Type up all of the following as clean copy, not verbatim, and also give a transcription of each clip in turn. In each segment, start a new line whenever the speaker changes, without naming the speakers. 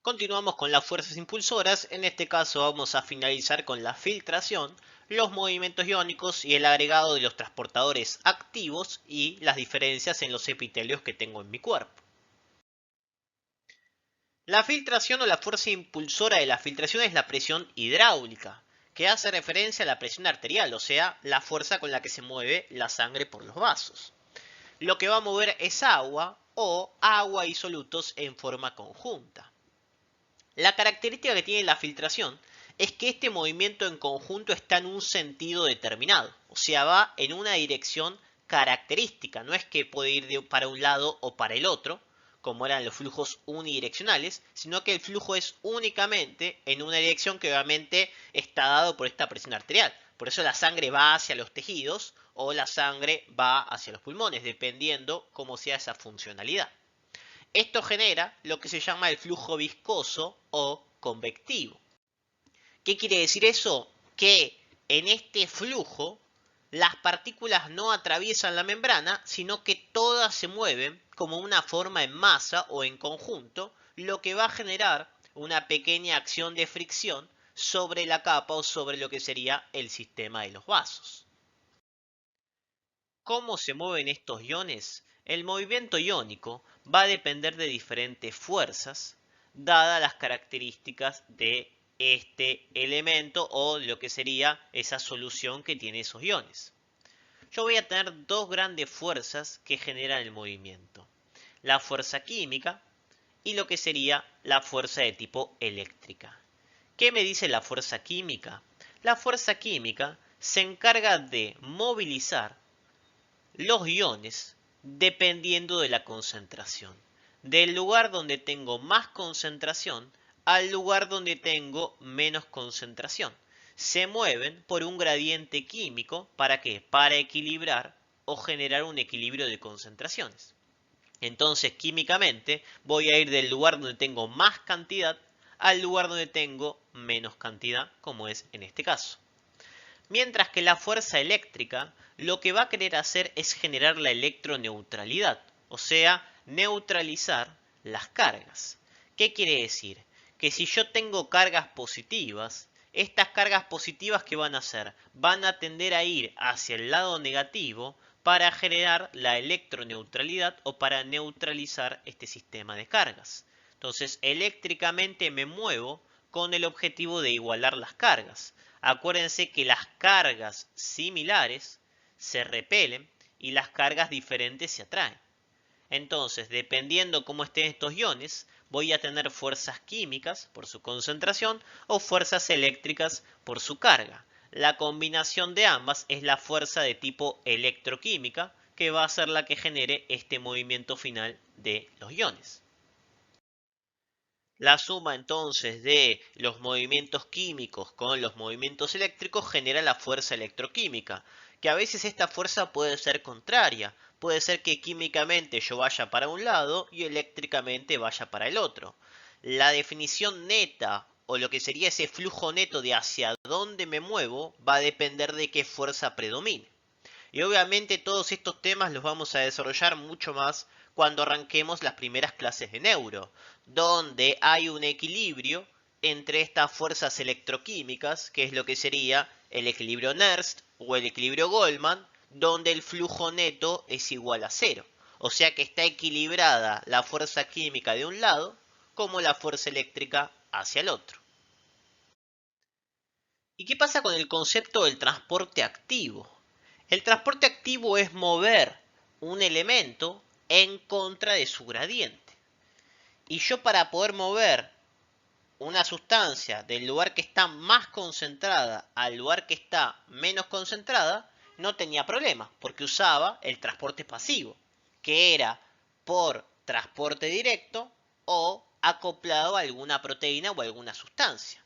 Continuamos con las fuerzas impulsoras. En este caso vamos a finalizar con la filtración, los movimientos iónicos y el agregado de los transportadores activos y las diferencias en los epitelios que tengo en mi cuerpo. La filtración o la fuerza impulsora de la filtración es la presión hidráulica, que hace referencia a la presión arterial, o sea, la fuerza con la que se mueve la sangre por los vasos. Lo que va a mover es agua o agua y solutos en forma conjunta. La característica que tiene la filtración es que este movimiento en conjunto está en un sentido determinado, o sea, va en una dirección característica, no es que puede ir para un lado o para el otro, como eran los flujos unidireccionales, sino que el flujo es únicamente en una dirección que obviamente está dado por esta presión arterial. Por eso la sangre va hacia los tejidos o la sangre va hacia los pulmones, dependiendo cómo sea esa funcionalidad. Esto genera lo que se llama el flujo viscoso o convectivo. ¿Qué quiere decir eso? Que en este flujo las partículas no atraviesan la membrana, sino que todas se mueven como una forma en masa o en conjunto, lo que va a generar una pequeña acción de fricción sobre la capa o sobre lo que sería el sistema de los vasos. ¿Cómo se mueven estos iones? El movimiento iónico va a depender de diferentes fuerzas, dadas las características de este elemento o lo que sería esa solución que tiene esos iones. Yo voy a tener dos grandes fuerzas que generan el movimiento. La fuerza química y lo que sería la fuerza de tipo eléctrica. ¿Qué me dice la fuerza química? La fuerza química se encarga de movilizar los iones dependiendo de la concentración. Del lugar donde tengo más concentración al lugar donde tengo menos concentración. Se mueven por un gradiente químico. ¿Para qué? Para equilibrar o generar un equilibrio de concentraciones. Entonces, químicamente, voy a ir del lugar donde tengo más cantidad al lugar donde tengo menos cantidad, como es en este caso. Mientras que la fuerza eléctrica lo que va a querer hacer es generar la electroneutralidad, o sea, neutralizar las cargas. ¿Qué quiere decir? Que si yo tengo cargas positivas, estas cargas positivas ¿qué van a hacer? Van a tender a ir hacia el lado negativo para generar la electroneutralidad o para neutralizar este sistema de cargas. Entonces, eléctricamente me muevo con el objetivo de igualar las cargas. Acuérdense que las cargas similares se repelen y las cargas diferentes se atraen. Entonces, dependiendo cómo estén estos iones, voy a tener fuerzas químicas por su concentración o fuerzas eléctricas por su carga. La combinación de ambas es la fuerza de tipo electroquímica, que va a ser la que genere este movimiento final de los iones. La suma entonces de los movimientos químicos con los movimientos eléctricos genera la fuerza electroquímica, que a veces esta fuerza puede ser contraria, puede ser que químicamente yo vaya para un lado y eléctricamente vaya para el otro. La definición neta o lo que sería ese flujo neto de hacia dónde me muevo va a depender de qué fuerza predomine. Y obviamente todos estos temas los vamos a desarrollar mucho más cuando arranquemos las primeras clases de neuro, donde hay un equilibrio entre estas fuerzas electroquímicas, que es lo que sería el equilibrio Nernst o el equilibrio Goldman, donde el flujo neto es igual a cero. O sea que está equilibrada la fuerza química de un lado como la fuerza eléctrica hacia el otro. ¿Y qué pasa con el concepto del transporte activo? El transporte activo es mover un elemento en contra de su gradiente. Y yo para poder mover una sustancia del lugar que está más concentrada al lugar que está menos concentrada, no tenía problema, porque usaba el transporte pasivo, que era por transporte directo o acoplado a alguna proteína o alguna sustancia.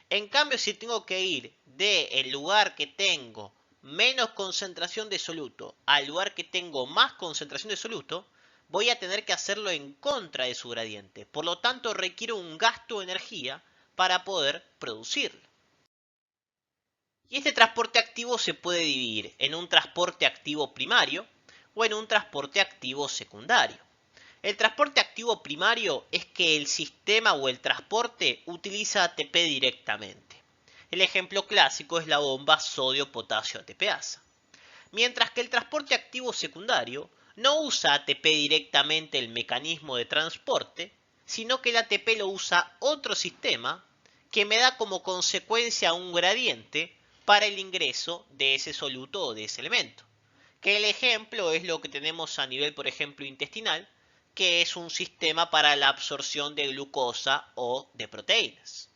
En cambio, si tengo que ir del lugar que tengo menos concentración de soluto al lugar que tengo más concentración de soluto, voy a tener que hacerlo en contra de su gradiente. Por lo tanto, requiere un gasto de energía para poder producirlo. Y este transporte activo se puede dividir en un transporte activo primario o en un transporte activo secundario. El transporte activo primario es que el sistema o el transporte utiliza ATP directamente. El ejemplo clásico es la bomba sodio-potasio ATPasa. Mientras que el transporte activo secundario no usa ATP directamente el mecanismo de transporte, sino que el ATP lo usa otro sistema que me da como consecuencia un gradiente para el ingreso de ese soluto o de ese elemento. Que el ejemplo es lo que tenemos a nivel, por ejemplo, intestinal, que es un sistema para la absorción de glucosa o de proteínas.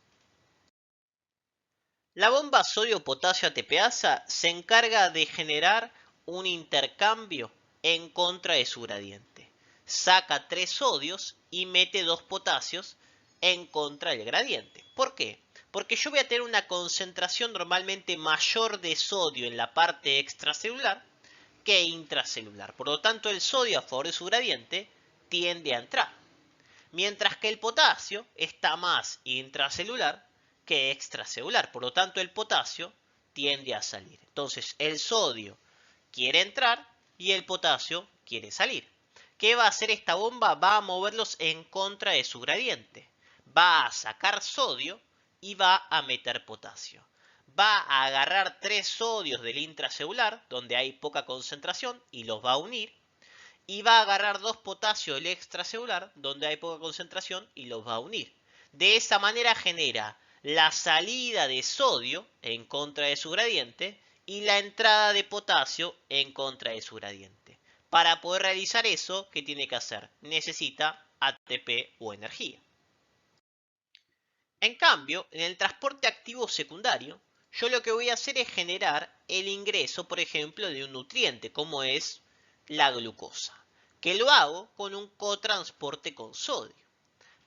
La bomba sodio-potasio ATPasa se encarga de generar un intercambio en contra de su gradiente. Saca 3 sodios y mete 2 potasios en contra del gradiente. ¿Por qué? Porque yo voy a tener una concentración normalmente mayor de sodio en la parte extracelular que intracelular. Por lo tanto, el sodio a favor de su gradiente tiende a entrar. Mientras que el potasio está más intracelular que extracelular. Por lo tanto, el potasio tiende a salir. Entonces, el sodio quiere entrar y el potasio quiere salir. ¿Qué va a hacer esta bomba? Va a moverlos en contra de su gradiente. Va a sacar sodio y va a meter potasio. Va a agarrar 3 sodios del intracelular, donde hay poca concentración, y los va a unir. Y va a agarrar 2 potasios del extracelular, donde hay poca concentración, y los va a unir. De esa manera genera la salida de sodio en contra de su gradiente y la entrada de potasio en contra de su gradiente. Para poder realizar eso, ¿qué tiene que hacer? Necesita ATP o energía. En cambio, en el transporte activo secundario, yo lo que voy a hacer es generar el ingreso, por ejemplo, de un nutriente, como es la glucosa, que lo hago con un cotransporte con sodio.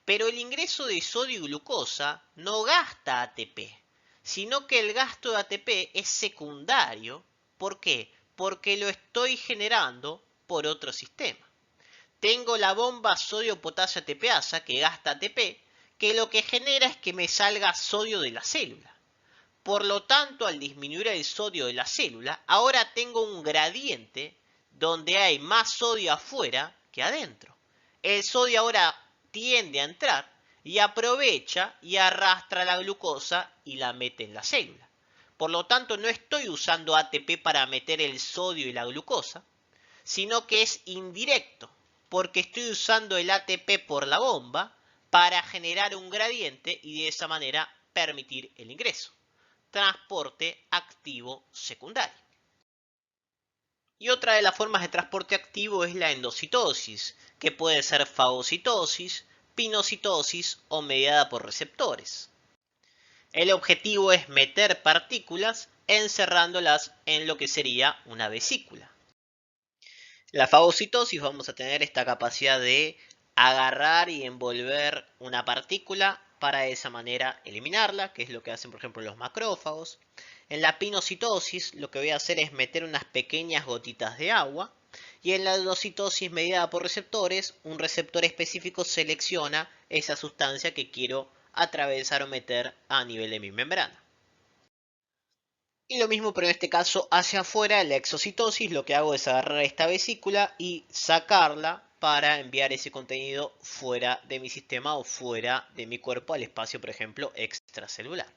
Pero el ingreso de sodio y glucosa no gasta ATP, sino que el gasto de ATP es secundario. ¿Por qué? Porque lo estoy generando por otro sistema. Tengo la bomba sodio-potasio ATPasa que gasta ATP, que lo que genera es que me salga sodio de la célula. Por lo tanto, al disminuir el sodio de la célula, ahora tengo un gradiente donde hay más sodio afuera que adentro. El sodio ahora tiende a entrar y aprovecha y arrastra la glucosa y la mete en la célula. Por lo tanto, no estoy usando ATP para meter el sodio y la glucosa, sino que es indirecto, porque estoy usando el ATP por la bomba para generar un gradiente y de esa manera permitir el ingreso. Transporte activo secundario. Y otra de las formas de transporte activo es la endocitosis, que puede ser fagocitosis, pinocitosis o mediada por receptores. El objetivo es meter partículas encerrándolas en lo que sería una vesícula. La fagocitosis vamos a tener esta capacidad de agarrar y envolver una partícula para de esa manera eliminarla, que es lo que hacen por ejemplo los macrófagos. En la pinocitosis lo que voy a hacer es meter unas pequeñas gotitas de agua y en la endocitosis mediada por receptores, un receptor específico selecciona esa sustancia que quiero atravesar o meter a nivel de mi membrana. Y lo mismo, pero en este caso hacia afuera, la exocitosis, lo que hago es agarrar esta vesícula y sacarla para enviar ese contenido fuera de mi sistema o fuera de mi cuerpo al espacio, por ejemplo, extracelular.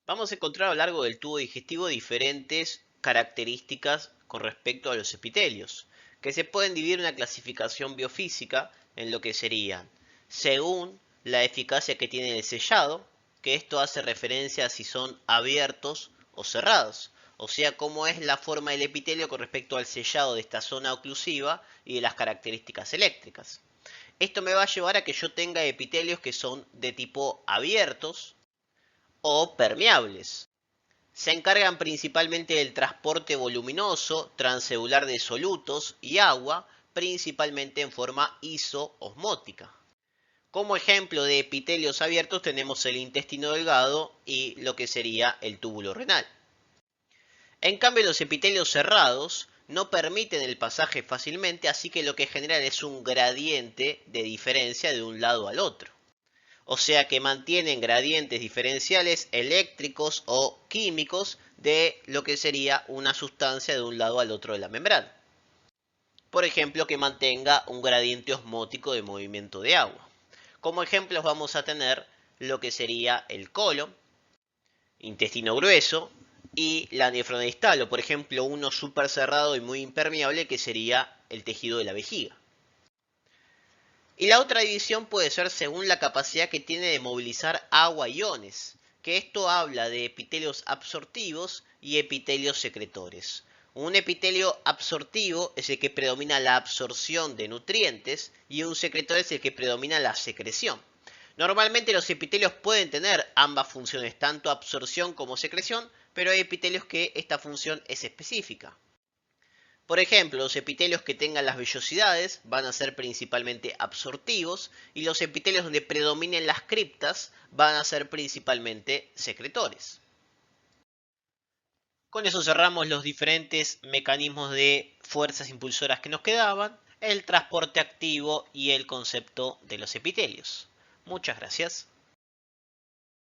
Vamos a encontrar a lo largo del tubo digestivo diferentes características con respecto a los epitelios, que se pueden dividir en una clasificación biofísica en lo que serían, según la eficacia que tiene el sellado, que esto hace referencia a si son abiertos o cerrados, o sea, cómo es la forma del epitelio con respecto al sellado de esta zona oclusiva y de las características eléctricas. Esto me va a llevar a que yo tenga epitelios que son de tipo abiertos o permeables. Se encargan principalmente del transporte voluminoso transcelular de solutos y agua, principalmente en forma isoosmótica. Como ejemplo de epitelios abiertos tenemos el intestino delgado y lo que sería el túbulo renal. En cambio, los epitelios cerrados no permiten el pasaje fácilmente, así que lo que generan es un gradiente de diferencia de un lado al otro. O sea que mantienen gradientes diferenciales eléctricos o químicos de lo que sería una sustancia de un lado al otro de la membrana. Por ejemplo, que mantenga un gradiente osmótico de movimiento de agua. Como ejemplos vamos a tener lo que sería el colon, intestino grueso, y la nefrona distal, o por ejemplo uno súper cerrado y muy impermeable que sería el tejido de la vejiga. Y la otra división puede ser según la capacidad que tiene de movilizar agua y iones, que esto habla de epitelios absortivos y epitelios secretores. Un epitelio absortivo es el que predomina la absorción de nutrientes y un secretor es el que predomina la secreción. Normalmente los epitelios pueden tener ambas funciones, tanto absorción como secreción, pero hay epitelios que esta función es específica. Por ejemplo, los epitelios que tengan las vellosidades van a ser principalmente absortivos y los epitelios donde predominen las criptas van a ser principalmente secretores. Con eso cerramos los diferentes mecanismos de fuerzas impulsoras que nos quedaban, el transporte activo y el concepto de los epitelios. Muchas gracias.